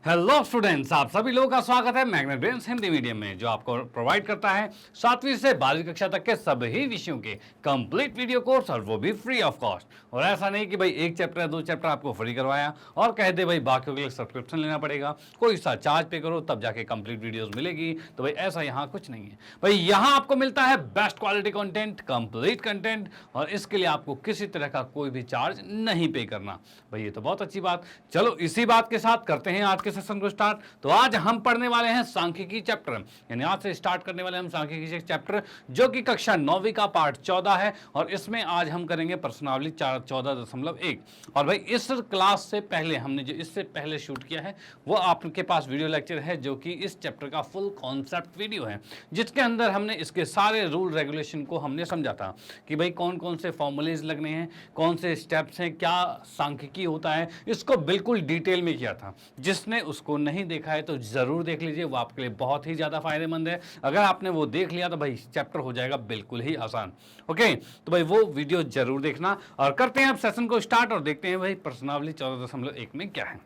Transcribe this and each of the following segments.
Hello students, आप सभी लोगों का स्वागत है मैग्नेट ब्रेन्स हिंदी मीडियम में, जो आपको प्रोवाइड करता है 7वीं से 12वीं कक्षा तक के सभी विषयों के कंप्लीट वीडियो कोर्स, और वो भी फ्री ऑफ कॉस्ट। और ऐसा नहीं कि भाई एक चैप्टर या 2 चैप्टर आपको फ्री करवाया और कह दे भाई बाकियों के लिए सब्सक्रिप्शन लेना पड़ेगा, कोई सा चार्ज पे करो तब जाके कंप्लीट वीडियोस मिलेगी। तो भाई ऐसा यहाँ कुछ नहीं है भाई, यहाँ आपको मिलता है best quality content, complete content, और इसके लिए आपको किसी तरह का कोई भी चार्ज नहीं पे करना। भाई ये तो बहुत अच्छी बात। चलो इसी बात के साथ करते हैं आज के सेशन को स्टार्ट। तो आज हम पढ़ने वाले हैं सांख्यिकी चैप्टर, यानी आज से स्टार्ट करने वाले हम सांख्यिकी चैप्टर, जो कि कक्षा 9वीं का पार्ट 14 है, और इसमें आज हम करेंगे प्रश्नावली 14.1। और भाई इस क्लास से पहले हमने जो इससे पहले शूट किया है वो आपके पास वीडियो लेक्चर है, जो कि इस चैप्टर का फुल कॉन्सेप्ट वीडियो है, जिसके अंदर हमने इसके सारे रूल रेगुलेशन को हमने समझा था कि भाई कौन कौन से फॉर्मूलेज लगने हैं, कौन से स्टेप्स हैं, क्या सांख्यिकी होता है, इसको बिल्कुल डिटेल में किया था। जिसने उसको नहीं देखा है तो जरूर देख लीजिए, वो आपके लिए बहुत ही ज्यादा फायदेमंद है। अगर आपने वो देख लिया तो भाई चैप्टर हो जाएगा बिल्कुल ही आसान। ओके, तो भाई वो वीडियो जरूर देखना, और करते हैं अब सेशन को स्टार्ट और देखते हैं भाई प्रश्नावली 14.1 में क्या है।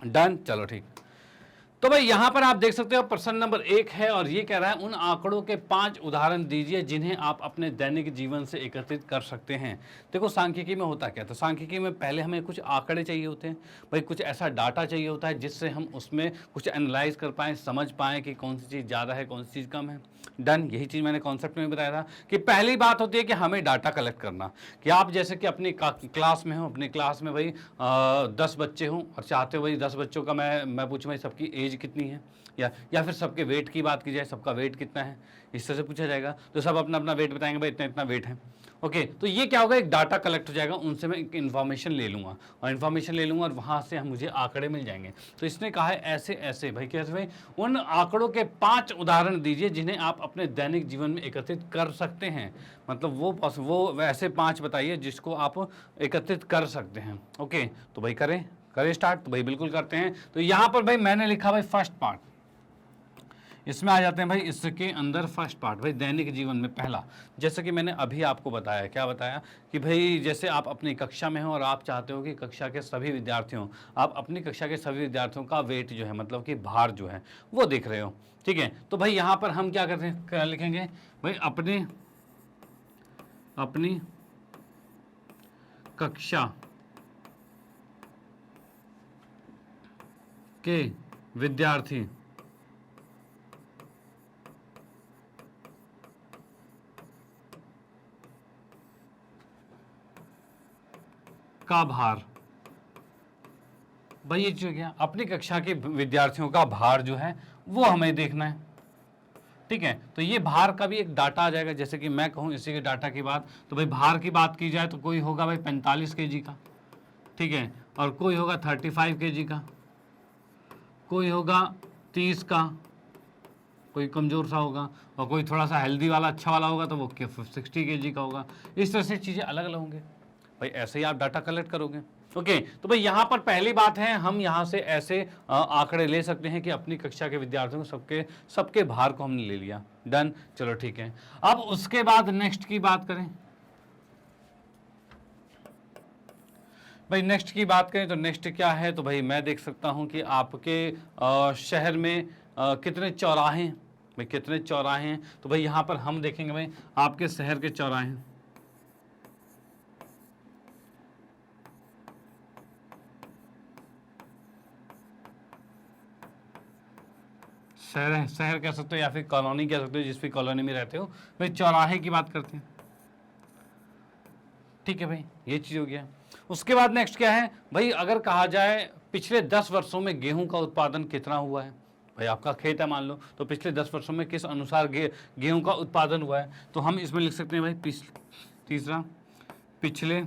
डन, चलो ठीक। तो भाई यहां पर आप देख सकते हो प्रश्न नंबर 1 है, और ये कह रहा है उन आंकड़ों के 5 उदाहरण दीजिए जिन्हें आप अपने दैनिक जीवन से एकत्रित कर सकते हैं। देखो सांख्यिकी में होता क्या, तो सांख्यिकी में पहले हमें कुछ आंकड़े चाहिए होते हैं भाई, कुछ ऐसा डाटा चाहिए होता है जिससे हम उसमें कुछ एनालाइज कर पाएँ, समझ पाएँ कि कौन सी चीज़ ज़्यादा है, कौन सी चीज़ कम है। डन, यही चीज़ मैंने कॉन्सेप्ट में बताया था कि पहली बात होती है कि हमें डाटा कलेक्ट करना, कि आप जैसे कि अपनी क्लास में हो, अपनी क्लास में भाई 10 बच्चे हों और चाहते हो भाई 10 बच्चों का मैं पूछूं भाई सबकी एज कितनी है, या फिर सबके वेट की बात की जाए, सबका वेट कितना है, इस तरह से पूछा जाएगा। तो सब अपना अपना वेट बताएंगे, भाई इतना इतना वेट है। ओके, तो ये क्या होगा, एक डाटा कलेक्ट हो जाएगा, उनसे मैं एक इन्फॉर्मेशन ले लूँगा, और इन्फॉर्मेशन ले लूँगा और वहाँ से मुझे आंकड़े मिल जाएंगे। तो इसने कहा है ऐसे ऐसे भाई, कैसे भाई, उन आंकड़ों के 5 उदाहरण दीजिए जिन्हें आप अपने दैनिक जीवन में एकत्रित कर सकते हैं। मतलब वो ऐसे 5 बताइए जिसको आप एकत्रित कर सकते हैं। ओके, तो भाई करें स्टार्ट। तो भाई बिल्कुल करते हैं। तो यहाँ पर भाई मैंने लिखा भाई फर्स्ट पार्ट, इसमें आ जाते हैं भाई, इसके अंदर फर्स्ट पार्ट भाई दैनिक जीवन में पहला, जैसे कि मैंने अभी आपको बताया, क्या बताया कि भाई जैसे आप अपनी कक्षा में हो और आप चाहते हो कि कक्षा के सभी विद्यार्थियों, आप अपनी कक्षा के सभी विद्यार्थियों का वेट जो है, मतलब कि भार जो है वो देख रहे हो। ठीक है, तो भाई यहाँ पर हम क्या करते हैं, क्या लिखेंगे भाई, अपनी कक्षा के विद्यार्थी का भार, भाई ये जो क्या, अपनी कक्षा के विद्यार्थियों का भार जो है वो हमें देखना है। ठीक है, तो ये भार का भी एक डाटा आ जाएगा, जैसे कि मैं कहूँ इसी के डाटा की बात, तो भाई भार की बात की जाए तो कोई होगा भाई 45 kg का, ठीक है, और कोई होगा 35 kg का, कोई होगा 30 का, कोई कमज़ोर सा होगा, और कोई थोड़ा सा हेल्दी वाला अच्छा वाला होगा तो वो 60 kg का होगा। इस तरह से चीज़ें अलग अलग होंगे भाई, ऐसे ही आप डाटा कलेक्ट करोगे। ओके, तो भाई यहाँ पर पहली बात है, हम यहाँ से ऐसे आंकड़े ले सकते हैं कि अपनी कक्षा के विद्यार्थियों को सबके भार को हमने ले लिया। डन, चलो ठीक है। अब उसके बाद नेक्स्ट की बात करें भाई, नेक्स्ट की बात करें तो नेक्स्ट क्या है, तो भाई मैं देख सकता हूँ कि आपके शहर में कितने चौराहे हैं भाई, कितने चौराहे हैं। तो भाई यहाँ पर हम देखेंगे भाई आपके शहर के चौराहे, शहर कह सकते हो या फिर कॉलोनी कह सकते हो, जिस भी कॉलोनी में रहते हो भाई, चौराहे की बात करते हैं। ठीक है भाई, ये चीज़ हो गया। उसके बाद नेक्स्ट क्या है भाई, अगर कहा जाए पिछले 10 वर्षों में गेहूं का उत्पादन कितना हुआ है, भाई आपका खेत है मान लो, तो पिछले 10 वर्षों में किस अनुसार गेहूं का उत्पादन हुआ है, तो हम इसमें लिख सकते हैं भाई तीसरा, पिछले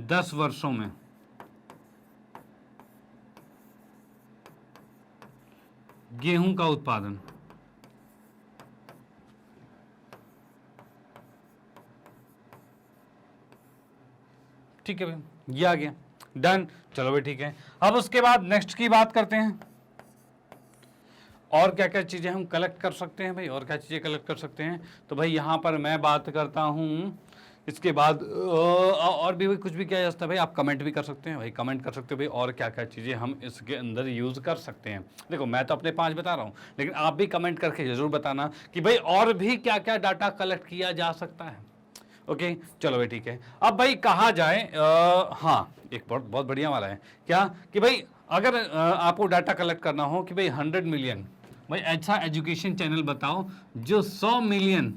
10 वर्षों में गेहूं का उत्पादन। ठीक है भाई, ये आ गया। डन, चलो भाई ठीक है। अब उसके बाद नेक्स्ट की बात करते हैं, और क्या क्या चीज़ें हम कलेक्ट कर सकते हैं भाई, और क्या चीज़ें कलेक्ट कर सकते हैं। तो भाई यहाँ पर मैं बात करता हूँ इसके बाद और भी भाई कुछ भी किया जा सकता है भाई, आप कमेंट भी कर सकते हैं भाई, कमेंट कर सकते हो भाई और क्या क्या चीज़ें हम इसके अंदर यूज़ कर सकते हैं। देखो मैं तो अपने 5 बता रहा हूँ, लेकिन आप भी कमेंट करके ज़रूर बताना कि भाई और भी क्या क्या डाटा कलेक्ट किया जा सकता है। ओके चलो भाई ठीक है। अब भाई कहा जाए हाँ एक बहुत बढ़िया वाला है क्या कि भाई अगर आपको डाटा कलेक्ट करना हो कि भाई 100 मिलियन भाई ऐसा एजुकेशन चैनल बताओ जो 100 मिलियन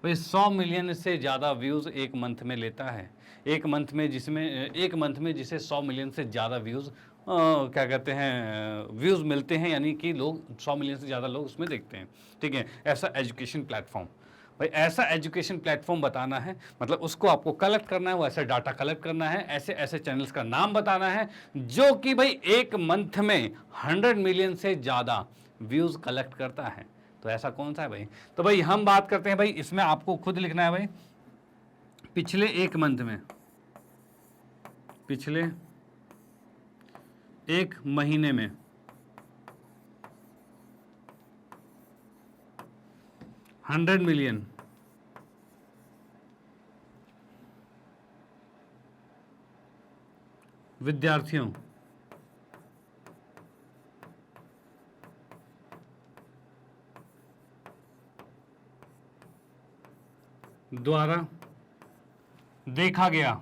भाई 100 मिलियन से ज़्यादा व्यूज़ एक मंथ में लेता है, एक मंथ में जिसे 100 मिलियन से ज़्यादा व्यूज़ क्या कहते हैं व्यूज़ मिलते हैं, यानी कि लोग 100 मिलियन से ज़्यादा लोग उसमें देखते हैं। ठीक है, ऐसा एजुकेशन प्लेटफॉर्म भाई, ऐसा एजुकेशन प्लेटफॉर्म बताना है, मतलब उसको आपको कलेक्ट करना है, वो ऐसा डाटा कलेक्ट करना है, ऐसे ऐसे चैनल्स का नाम बताना है जो कि भाई एक मंथ में 100 मिलियन से ज़्यादा व्यूज़ कलेक्ट करता है। तो ऐसा कौन सा है भाई? तो भाई हम बात करते हैं भाई, इसमें आपको खुद लिखना है भाई पिछले एक मंथ में, पिछले एक महीने में 100 मिलियन विद्यार्थियों द्वारा देखा गया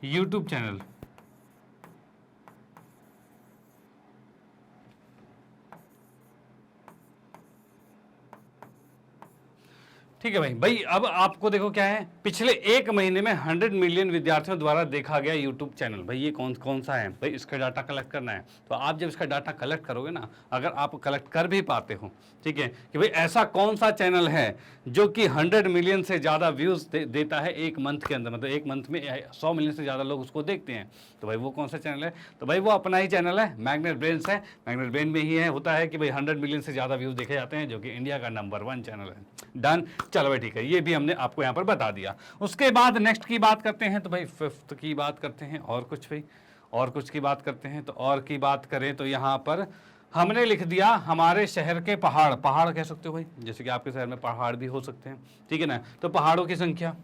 YouTube चैनल। ठीक है भाई अब आपको देखो क्या है, पिछले एक महीने में 100 मिलियन विद्यार्थियों द्वारा देखा गया यूट्यूब चैनल। भाई ये कौन सा है भाई, इसका डाटा कलेक्ट करना है। तो आप जब इसका डाटा कलेक्ट करोगे ना, अगर आप कलेक्ट कर भी पाते हो, ठीक है, कि भाई ऐसा कौन सा चैनल है जो कि 100 मिलियन से ज़्यादा व्यूज़ देता है एक मंथ के अंदर, मतलब एक मंथ में 100 मिलियन से ज़्यादा लोग उसको देखते हैं, तो भाई वो कौन सा चैनल है? तो भाई वो अपना ही चैनल है, मैग्नेट ब्रेन्स है। मैग्नेट ब्रेन में ही है होता है कि भाई 100 मिलियन से ज़्यादा व्यूज़ देखे जाते हैं, जो कि इंडिया का नंबर 1 चैनल है। डन, चलो भाई ठीक है, ये भी हमने आपको यहाँ पर बता दिया। उसके बाद नेक्स्ट की बात करते हैं, तो भाई 5th की बात करते हैं, और कुछ भाई और कुछ की बात करते हैं। तो और की बात करें तो यहाँ पर हमने लिख दिया हमारे शहर के पहाड़, पहाड़ कह सकते हो भाई, जैसे कि आपके शहर में पहाड़ भी हो सकते हैं, ठीक है ना। तो पहाड़ों की संख्या,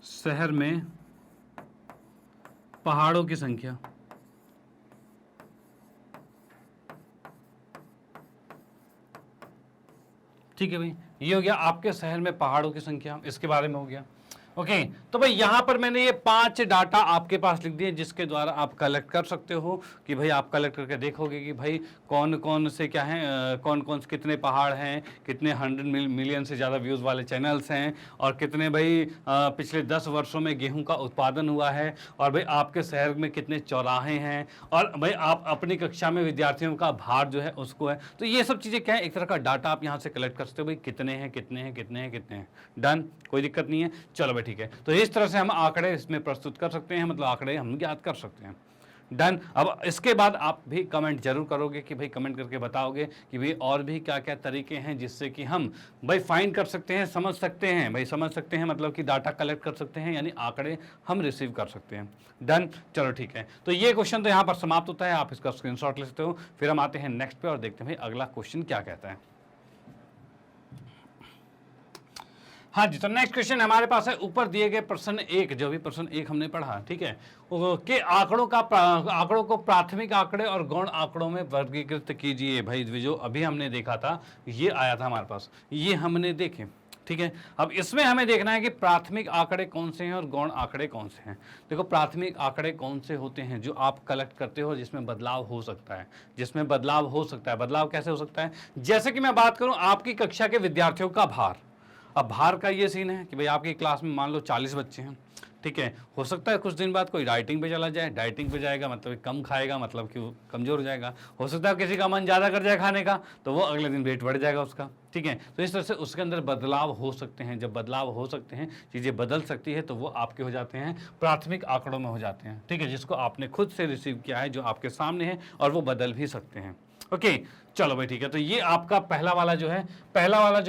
शहर में पहाड़ों की संख्या, ठीक है भाई, ये हो गया आपके शहर में पहाड़ों की संख्या, इसके बारे में हो गया। ओके तो भाई यहां पर मैंने ये 5 डाटा आपके पास लिख दिए, जिसके द्वारा आप कलेक्ट कर सकते हो कि भाई आप कलेक्ट करके देखोगे कि भाई कौन कौन से क्या हैं, कौन कौन से कितने पहाड़ हैं, कितने 100 मिलियन से ज़्यादा व्यूज़ वाले चैनल्स हैं, और कितने भाई पिछले 10 वर्षों में गेहूं का उत्पादन हुआ है, और भाई आपके शहर में कितने चौराहे हैं, और भाई आप अपनी कक्षा में विद्यार्थियों का भार जो है उसको है। तो ये सब चीज़ें क्या है, एक तरह का डाटा आप यहाँ से कलेक्ट कर सकते हो भाई, कितने हैं कितने हैं कितने हैं कितने हैं। डन, कोई दिक्कत नहीं है। चलो भाई ठीक है, तो इस तरह से हम आंकड़े इसमें प्रस्तुत कर सकते हैं, मतलब आंकड़े हम ज्ञात कर सकते हैं। डन। अब इसके बाद आप भी कमेंट जरूर करोगे कि भाई कमेंट करके बताओगे कि भाई और भी क्या क्या तरीके हैं जिससे कि हम भाई फाइंड कर सकते हैं, समझ सकते हैं, भाई समझ सकते हैं मतलब कि डाटा कलेक्ट कर सकते हैं, यानी आंकड़े हम रिसीव कर सकते हैं। डन, चलो ठीक है, तो ये क्वेश्चन तो यहाँ पर समाप्त होता है, आप इसका स्क्रीनशॉट ले सकते हो। फिर हम आते हैं नेक्स्ट पे और देखते हैं भाई अगला क्वेश्चन क्या कहता है। हाँ जी, तो नेक्स्ट क्वेश्चन हमारे पास है ऊपर दिए गए प्रश्न 1, जो भी प्रश्न 1 हमने पढ़ा, ठीक है, कि आंकड़ों को प्राथमिक आंकड़े और गौण आंकड़ों में वर्गीकृत कीजिए। भाई जो अभी हमने देखा था, ये आया था हमारे पास, ये हमने देखे, ठीक है। अब इसमें हमें देखना है कि प्राथमिक आंकड़े कौन से हैं और गौण आंकड़े कौन से हैं। देखो प्राथमिक आंकड़े कौन से होते हैं, जो आप कलेक्ट करते हो जिसमें बदलाव हो सकता है, जिसमें बदलाव हो सकता है। बदलाव कैसे हो सकता है? जैसे कि मैं बात करूं आपकी कक्षा के विद्यार्थियों का भार। अब भार का ये सीन है कि भाई आपकी क्लास में मान लो 40 बच्चे हैं, ठीक है, हो सकता है कुछ दिन बाद कोई डाइटिंग पे चला जाए, डाइटिंग पे जाएगा मतलब कम खाएगा, मतलब कि वो कमज़ोर हो जाएगा। हो सकता है किसी का मन ज़्यादा कर जाए खाने का, तो वो अगले दिन वेट बढ़ जाएगा उसका, ठीक है। तो इस तरह से उसके अंदर बदलाव हो सकते हैं। जब बदलाव हो सकते हैं, चीज़ें बदल सकती है, तो वो आपके हो जाते हैं प्राथमिक आंकड़ों में हो जाते हैं, ठीक है, जिसको आपने खुद से रिसीव किया है, जो आपके सामने है, और वो बदल भी सकते हैं। ओके चलो भाई ठीक है, तो ये आपका पहला वाला जो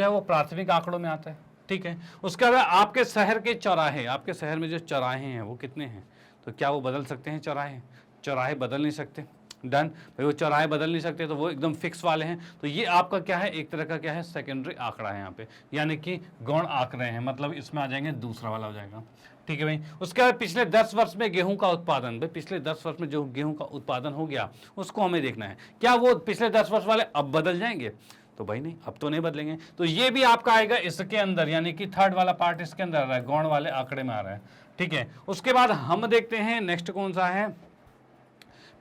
है वो प्राथमिक आंकड़ों में आता है। ठीक है। उसके बाद आपके शहर के चौराहे, आपके शहर में जो चौराहे हैं वो कितने हैं, तो क्या वो बदल सकते हैं चौराहे, चौराहे बदल नहीं सकते। डन भाई, वो चौराहे बदल नहीं सकते तो वो एकदम फिक्स वाले हैं, तो ये आपका क्या है, एक तरह का क्या है, सेकेंडरी आंकड़ा है यहाँ पे, यानी कि गौण आंकड़े हैं, मतलब इसमें आ जाएंगे दूसरा वाला हो जाएगा। ठीक है भाई। उसके बाद पिछले 10 वर्ष में गेहूं का उत्पादन, भाई पिछले 10 वर्ष में जो गेहूं का उत्पादन हो गया उसको हमें देखना है, क्या वो पिछले 10 वर्ष वाले अब बदल जाएंगे, तो भाई नहीं, अब तो नहीं बदलेंगे, तो ये भी आपका आएगा इसके अंदर, यानी कि थर्ड वाला पार्ट इसके अंदर आ रहा है, गौण वाले आंकड़े में आ रहा है। ठीक है। उसके बाद हम देखते हैं नेक्स्ट कौन सा है,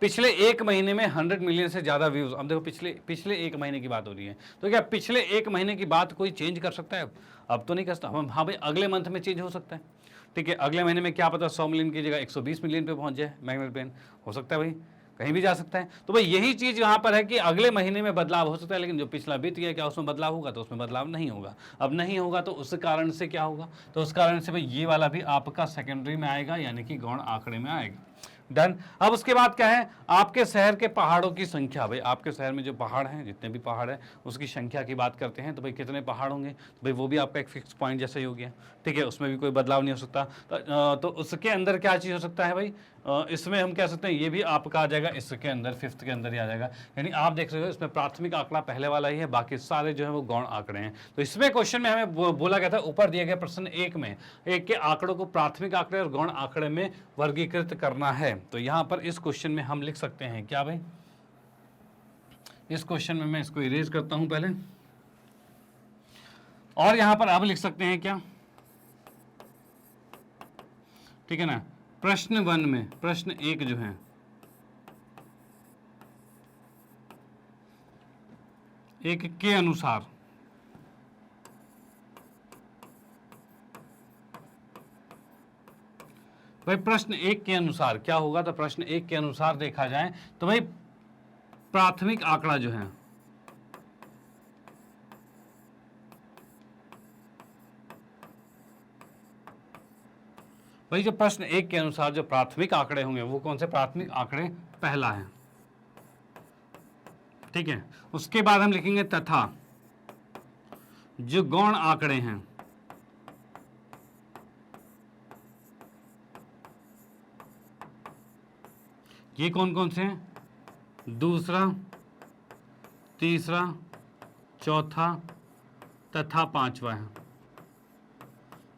पिछले एक महीने में 100 मिलियन से ज्यादा व्यूज। अब देखो पिछले एक महीने की बात हो रही है, तो क्या पिछले एक महीने की बात कोई चेंज कर सकता है, अब तो नहीं कर सकता। हाँ भाई, अगले मंथ में चेंज हो सकता है। ठीक है, अगले महीने में क्या पता 100 मिलियन की जगह 120 मिलियन पे पहुंच जाए मैग्नेट ब्रेन, हो सकता है भाई, कहीं भी जा सकता है। तो भाई यही चीज यहाँ पर है कि अगले महीने में बदलाव हो सकता है, लेकिन जो पिछला बीत गया क्या उसमें बदलाव होगा, तो उसमें बदलाव नहीं होगा। अब नहीं होगा तो उस कारण से क्या होगा, तो उस कारण से भाई ये वाला भी आपका सेकेंडरी में आएगा, यानी कि गौण आंकड़े में आएगा। डन। अब उसके बाद क्या है, आपके शहर के पहाड़ों की संख्या, भाई आपके शहर में जो पहाड़ हैं, जितने भी पहाड़ हैं उसकी संख्या की बात करते हैं, तो भाई कितने पहाड़ होंगे, तो भाई वो भी आपका एक फिक्स पॉइंट जैसा ही हो गया। ठीक है, उसमें भी कोई बदलाव नहीं हो सकता। तो उसके अंदर क्या चीज़ हो सकता है भाई, इसमें हम कह सकते हैं ये भी आपका आ जाएगा इसके अंदर, फिफ्थ के अंदर ही आ जाएगा। यानी आप देख सकते हो इसमें प्राथमिक आंकड़ा पहले वाला ही है, बाकी सारे जो है वो गौण आंकड़े हैं। तो इसमें क्वेश्चन में हमें बोला गया था, ऊपर दिए गए प्रश्न एक में एक के आंकड़ों को प्राथमिक आंकड़े और गौण आंकड़े में वर्गीकृत करना है। तो यहाँ पर इस क्वेश्चन में हम लिख सकते हैं क्या भाई, इस क्वेश्चन में मैं इसको इरेज करता हूं पहले, और यहां पर अब लिख सकते हैं क्या, ठीक है ना, प्रश्न 1 में, प्रश्न 1 जो है, एक के अनुसार भाई, प्रश्न 1 के अनुसार क्या होगा, तो प्रश्न 1 के अनुसार देखा जाए तो भाई प्राथमिक आंकड़ा जो है, भाई जो प्रश्न 1 के अनुसार जो प्राथमिक आंकड़े होंगे वो कौन से प्राथमिक आंकड़े, पहला है। ठीक है। उसके बाद हम लिखेंगे तथा जो गौण आंकड़े हैं, ये कौन कौन से हैं, दूसरा, तीसरा, चौथा तथा पांचवा है।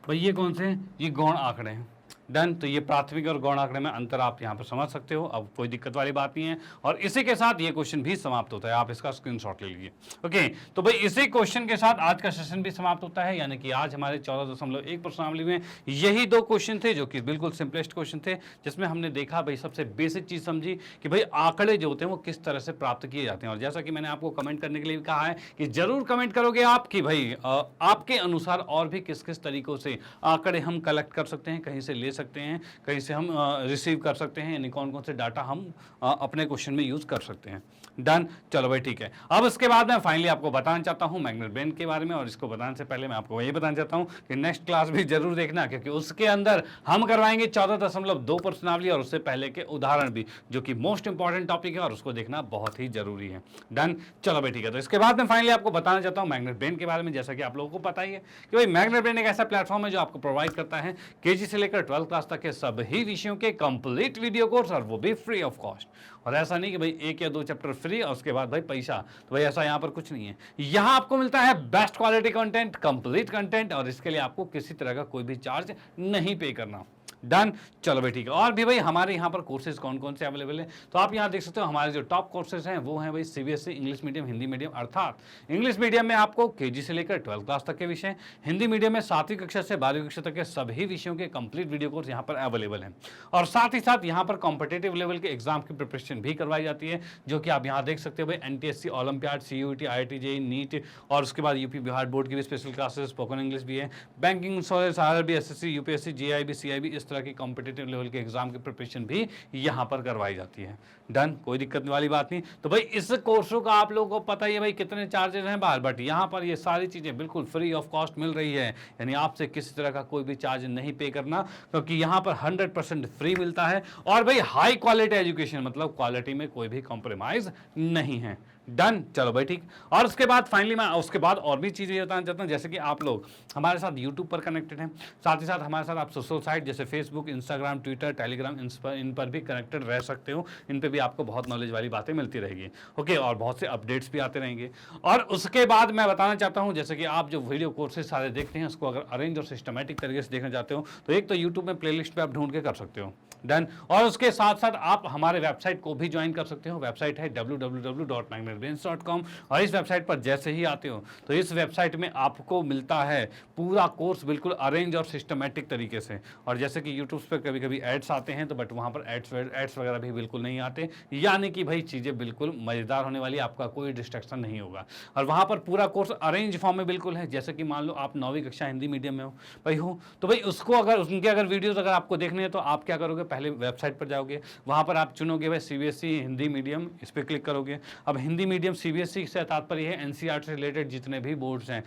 भाई ये कौन से हैं, ये गौण आंकड़े हैं। डन। तो ये प्राथमिक और गौण आंकड़े में अंतर आप यहाँ पर समझ सकते हो, अब कोई दिक्कत वाली बात नहीं है। और इसी के साथ ये क्वेश्चन भी समाप्त होता है, आप इसका स्क्रीनशॉट ले लीजिए। ओके, तो भाई इसी क्वेश्चन के साथ आज का सेशन भी समाप्त होता है, यानी कि आज हमारे 14.1 प्रश्नावली में यही 2 क्वेश्चन थे जो कि बिल्कुल सिंपलेस्ट क्वेश्चन थे, जिसमें हमने देखा भाई सबसे बेसिक चीज समझी कि भाई आंकड़े जो होते हैं वो किस तरह से प्राप्त किए जाते हैं। और जैसा कि मैंने आपको कमेंट करने के लिए कहा है कि जरूर कमेंट करोगे आप कि भाई आपके अनुसार और भी किस किस तरीकों से आंकड़े हम कलेक्ट कर सकते हैं, कहीं से ले सकते हैं, कहीं से हम रिसीव कर सकते हैं, यानी कौन कौन से डाटा हम अपने क्वेश्चन में यूज कर सकते हैं। डन। चलो भाई ठीक है। अब इसके बाद मैं फाइनली आपको बताना चाहता हूं मैग्नेट ब्रेन के बारे में, और इसको बताने से पहले मैं आपको ये बताना चाहता हूं कि नेक्स्ट क्लास भी जरूर देखना, क्योंकि उसके अंदर हम करवाएंगे 14.2 प्रश्नावली और उससे पहले के उदाहरण भी, जो कि मोस्ट इंपॉर्टेंट टॉपिक है और उसको देखना बहुत ही जरूरी है। डन। चलो भाई ठीक है। तो इसके बाद मैं फाइनली आपको बताना चाहता हूं मैग्नेट ब्रेन के बारे में। जैसा कि आप लोगों को पता ही है कि भाई मैग्नेट ब्रेन एक ऐसा प्लेटफॉर्म है जो आपको प्रोवाइड करता है केजी से लेकर 12th क्लास तक के सभी विषयों के कंप्लीट वीडियो कोर्स, और वो भी फ्री ऑफ कॉस्ट। और ऐसा नहीं कि भाई 1 या 2 चैप्टर फ्री और उसके बाद भाई पैसा, तो भाई ऐसा यहाँ पर कुछ नहीं है। यहाँ आपको मिलता है best quality content, complete content, और इसके लिए आपको किसी तरह का कोई भी चार्ज नहीं पे करना। डन। चलो भाई ठीक है। और भी भाई हमारे यहाँ पर कोर्सेज कौन कौन से अवेलेबल हैं, तो आप यहाँ देख सकते हो हमारे जो टॉप कोर्सेज हैं वो हैं भाई CBSE English medium, Hindi medium, अर्थात इंग्लिश मीडियम में आपको केजी से लेकर 12th क्लास तक के विषय, हिंदी मीडियम में 7वीं कक्षा से 12वीं कक्षा तक के सभी विषयों के कंप्लीट वीडियो कोर्स यहाँ पर अवेलेबल हैं। और साथ ही साथ यहाँ पर कॉम्पिटेटिव लेवल के एग्जाम की प्रिपरेशन भी करवाई जाती है, जो कि आप यहाँ देख सकते हो भाई NTSC, olympiad, CUET, IIT JEE, NEET, और उसके बाद यूपी बिहार बोर्ड की भी स्पेशल क्लासेस, स्पोकन इंग्लिश भी है, banking, insurance, RRB, SSC, UPSC, GIB, CIB, इस तरह की कॉम्पिटेटिव लेवल के एग्जाम की प्रिपरेशन भी यहाँ पर करवाई जाती है। डन। कोई दिक्कत वाली बात नहीं। तो भाई इस कोर्सों का आप लोगों को पता ही है भाई कितने चार्जेस हैं बाहर, बट यहाँ पर ये सारी चीजें बिल्कुल फ्री ऑफ कॉस्ट मिल रही है, यानी आपसे किसी तरह का कोई भी चार्ज नहीं पे करना, क्योंकि यहाँ पर 100% फ्री मिलता है। और भाई हाई क्वालिटी एजुकेशन, मतलब क्वालिटी में कोई भी कॉम्प्रोमाइज नहीं है। डन, चलो भाई ठीक। और उसके बाद फाइनली मैं उसके बाद और भी चीज़ें बताना चाहता हूँ, जैसे कि आप लोग हमारे साथ यूट्यूब पर कनेक्टेड हैं, साथ ही साथ हमारे साथ आप सोशल साइट जैसे फेसबुक, इंस्टाग्राम, ट्विटर, टेलीग्राम, इन पर भी कनेक्टेड रह सकते हो। इन पर भी आपको बहुत नॉलेज वाली बातें मिलती रहेगी, ओके, और बहुत से अपडेट्स भी आते रहेंगे। और उसके बाद मैं बताना चाहता हूँ, जैसे कि आप जो वीडियो कोर्सेज सारे देखते हैं उसको अगर अरेंज और सिस्टमेटिक तरीके से देखना चाहते हो तो एक तो यूट्यूब में प्लेलिस्ट पे आप ढूंढ के कर सकते हो, डन। और उसके साथ साथ आप हमारे वेबसाइट को भी ज्वाइन कर सकते हो। वेबसाइट है www.magnetbrains.com। और इस वेबसाइट पर जैसे ही आते हो तो इस वेबसाइट में आपको मिलता है पूरा कोर्स बिल्कुल अरेंज और सिस्टमेटिक तरीके से। और जैसे कि यूट्यूब पर कभी कभी एड्स आते हैं तो बट वहाँ पर एड्स वगैरह भी बिल्कुल नहीं आते, यानी कि भाई चीज़ें बिल्कुल मज़ेदार होने वाली, आपका कोई डिस्ट्रैक्शन नहीं होगा। और वहाँ पर पूरा कोर्स अरेंज फॉर्म में बिल्कुल है। जैसे कि मान लो आप 9वीं कक्षा हिंदी मीडियम में हो भाई हो, तो भाई उसको अगर उनके अगर वीडियोज़ अगर आपको देखने हैं तो आप क्या करोगे, पहले वेबसाइट पर जाओगे, वहाँ पर आप चुनोगे भाई सीबीएसई हिंदी मीडियम, इस पर क्लिक करोगे। अब हिंदी मीडियम सीबीएसई से तात्पर्य है एनसीईआरटी से रिलेटेड जितने भी बोर्ड्स हैं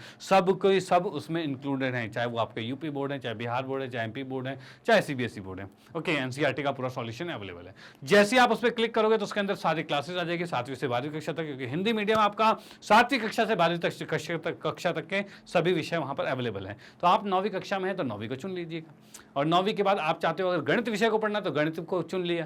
सब उसमें इंक्लूडेड हैं, चाहे वो आपके यूपी बोर्ड है, चाहे बिहार बोर्ड है, चाहे एमपी बोर्ड है, चाहे सीबीएसई बोर्ड है, ओके। एनसीईआरटी का पूरा सॉल्यूशन अवेलेबल है। जैसे आप उस पर क्लिक करोगे तो उसके अंदर सारी क्लासेस आ जाएगी 7वीं से 12वीं कक्षा तक, क्योंकि हिंदी मीडियम आपका 7वीं कक्षा से 12वीं कक्षा तक के सभी विषय वहाँ पर अवेलेबल हैं। तो आप 9वीं कक्षा में हैं तो 9वीं को चुन लीजिएगा, और 9वीं के बाद आप चाहते हो अगर गणित विषय को पढ़ना तो गणित को चुन लिया।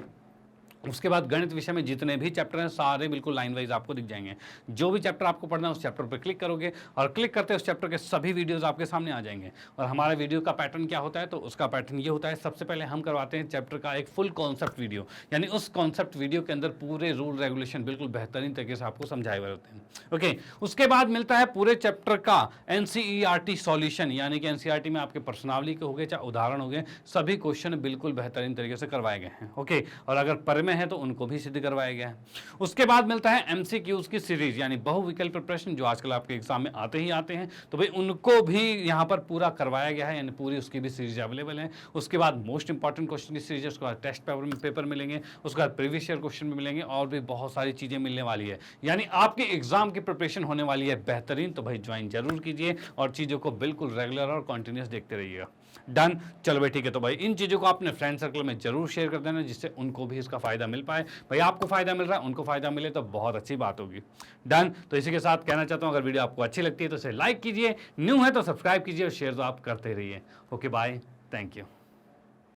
उसके बाद गणित विषय में जितने भी चैप्टर हैं सारे बिल्कुल लाइन वाइज आपको दिख जाएंगे। जो भी चैप्टर आपको पढ़ना है उस चैप्टर पर क्लिक करोगे और क्लिक करते उस चैप्टर के सभी वीडियोस आपके सामने आ जाएंगे। और हमारा वीडियो का पैटर्न क्या होता है, तो उसका पैटर्न ये होता है, सबसे पहले हम करवाते हैं चैप्टर का एक फुल कॉन्सेप्ट वीडियो, यानी उस कॉन्सेप्ट वीडियो के अंदर पूरे रूल रेगुलेशन बिल्कुल बेहतरीन तरीके से आपको समझाए हुए होते हैं, ओके। उसके बाद मिलता है पूरे चैप्टर का एनसीईआरटी सॉल्यूशन, यानी कि एनसीईआरटी में आपके प्रश्नावली के हो गए चाहे उदाहरण हो गए, सभी क्वेश्चन बिल्कुल बेहतरीन तरीके से करवाए गए हैं, ओके। और अगर पर में है तो उनको भी सिद्ध करवाया गया है। उसके बाद मिलता है एमसीक्यूज की सीरीज, यानी बहुविकल्प प्रश्न जो आजकल आपके एग्जाम में आते ही आते हैं, तो भाई उनको भी यहाँ पर पूरा करवाया गया है, यानी पूरी उसकी भी सीरीज अवेलेबल है। उसके बाद मोस्ट इंपॉर्टेंट क्वेश्चन की सीरीज है, उसके बाद टेस्ट पेपर मिलेंगे, उसके बाद प्रीवियस ईयर क्वेश्चन भी मिलेंगे, और भी बहुत सारी चीजें मिलने वाली है, यानी आपके एग्जाम की प्रिपरेशन होने वाली है बेहतरीन। तो भाई ज्वाइन जरूर कीजिए और चीजों को बिल्कुल रेगुलर और कंटिन्यूस देखते रहिएगा, डन। चलो भाई ठीक है। तो भाई इन चीज़ों को अपने फ्रेंड सर्कल में जरूर शेयर कर देना, जिससे उनको भी इसका फायदा मिल पाए। भाई आपको फायदा मिल रहा है, उनको फायदा मिले तो बहुत अच्छी बात होगी, डन। तो इसी के साथ कहना चाहता हूँ अगर वीडियो आपको अच्छी लगती है तो इसे लाइक कीजिए, न्यू है तो सब्सक्राइब कीजिए और शेयर तो आप करते रहिए। Okay bye, thank you.